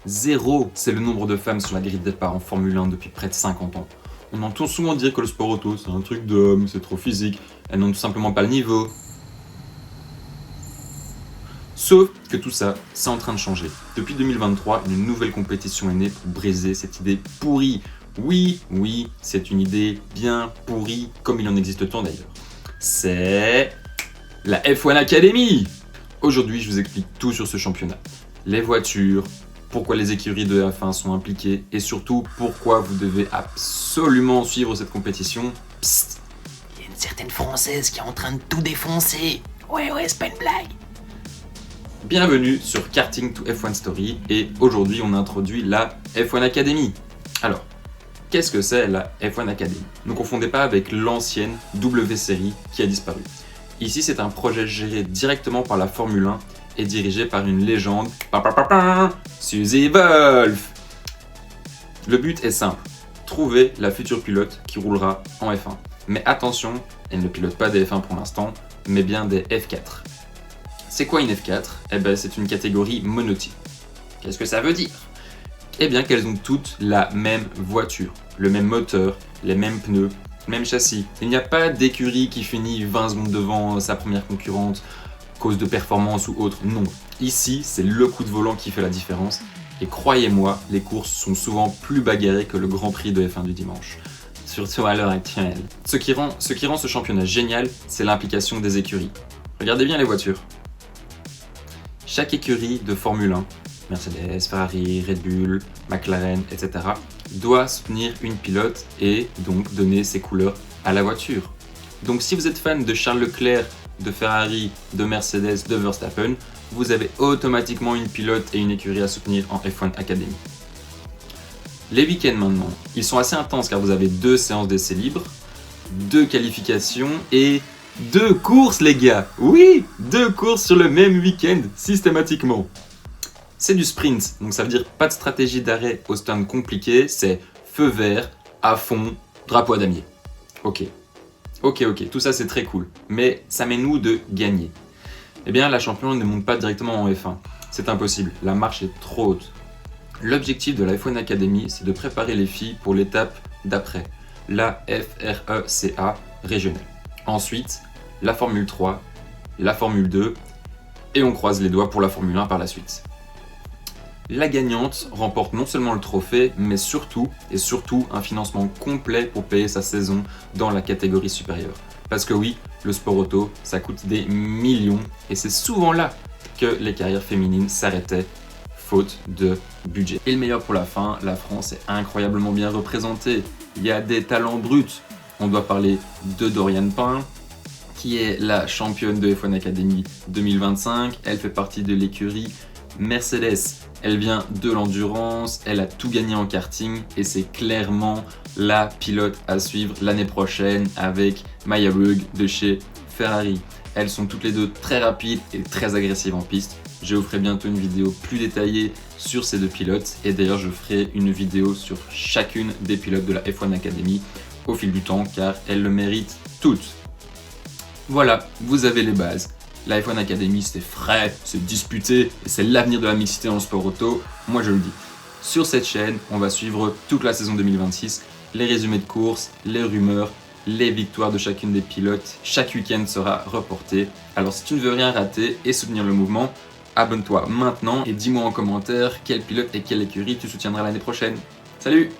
Zéro, c'est le nombre de femmes sur la grille de départ en Formule 1 depuis près de 50 ans. On entend souvent dire que le sport auto, c'est un truc d'homme, c'est trop physique, elles n'ont tout simplement pas le niveau. Sauf que tout ça, c'est en train de changer. Depuis 2023, une nouvelle compétition est née pour briser cette idée pourrie. Oui, c'est une idée bien pourrie, comme il en existe tant d'ailleurs. C'est la F1 Academy. Aujourd'hui, je vous explique tout sur ce championnat. Les voitures, pourquoi les écuries de F1 sont impliquées et surtout pourquoi vous devez absolument suivre cette compétition. Psst, il y a une certaine Française qui est en train de tout défoncer. Ouais, c'est pas une blague. Bienvenue sur Karting to F1 Story et aujourd'hui on introduit la F1 Academy. Alors, qu'est-ce que c'est la F1 Academy? Ne confondez pas avec l'ancienne W Series qui a disparu. Ici c'est un projet géré directement par la Formule 1 et dirigé par une légende, Suzy Wolff. Le but est simple, trouver la future pilote qui roulera en F1. Mais attention, elle ne pilote pas des F1 pour l'instant, mais bien des F4. C'est quoi une F4? Eh ben, c'est une catégorie monotype. Qu'est-ce que ça veut dire? Eh bien qu'elles ont toutes la même voiture, le même moteur, les mêmes pneus, le même châssis. Il n'y a pas d'écurie qui finit 20 secondes devant sa première concurrente, cause de performance ou autre, non. Ici, c'est le coup de volant qui fait la différence. Et croyez-moi, les courses sont souvent plus bagarrées que le Grand Prix de F1 du dimanche. Surtout à l'heure actuelle. Ce qui rend ce championnat génial, c'est l'implication des écuries. Regardez bien les voitures. Chaque écurie de Formule 1, Mercedes, Ferrari, Red Bull, McLaren, etc., doit soutenir une pilote et donc donner ses couleurs à la voiture. Donc si vous êtes fan de Charles Leclerc, de Ferrari, de Mercedes, de Verstappen, vous avez automatiquement une pilote et une écurie à soutenir en F1 Academy. Les week-ends maintenant, ils sont assez intenses car vous avez 2 séances d'essais libres, 2 qualifications et 2 courses les gars. Oui, 2 courses sur le même week-end, systématiquement. C'est du sprint, donc ça veut dire pas de stratégie d'arrêt au stand compliqué, c'est feu vert, à fond, drapeau à damier. Ok, tout ça c'est très cool, mais ça m'est-nous de gagner. Eh bien la championne ne monte pas directement en F1, c'est impossible, la marche est trop haute. L'objectif de la F1 Academy, c'est de préparer les filles pour l'étape d'après, la FRECA régionale. Ensuite, la Formule 3, la Formule 2, et on croise les doigts pour la Formule 1 par la suite. La gagnante remporte non seulement le trophée, mais surtout un financement complet pour payer sa saison dans la catégorie supérieure. Parce que oui, le sport auto, ça coûte des millions, et c'est souvent là que les carrières féminines s'arrêtaient, faute de budget. Et le meilleur pour la fin, la France est incroyablement bien représentée. Il y a des talents bruts. On doit parler de Dorian Pain, qui est la championne de F1 Academy 2025. Elle fait partie de l'écurie Mercedes. Elle vient de l'endurance, elle a tout gagné en karting et c'est clairement la pilote à suivre l'année prochaine avec Maya Rugg de chez Ferrari. Elles sont toutes les deux très rapides et très agressives en piste. Je vous ferai bientôt une vidéo plus détaillée sur ces 2 pilotes et d'ailleurs je ferai une vidéo sur chacune des pilotes de la F1 Academy au fil du temps car elles le méritent toutes. Voilà, vous avez les bases. La F1 Academy c'est frais, c'est disputé et c'est l'avenir de la mixité dans le sport auto, moi je le dis. Sur cette chaîne, on va suivre toute la saison 2026, les résumés de courses, les rumeurs, les victoires de chacune des pilotes. Chaque week-end sera reporté. Alors si tu ne veux rien rater et soutenir le mouvement, abonne-toi maintenant et dis-moi en commentaire quel pilote et quelle écurie tu soutiendras l'année prochaine. Salut!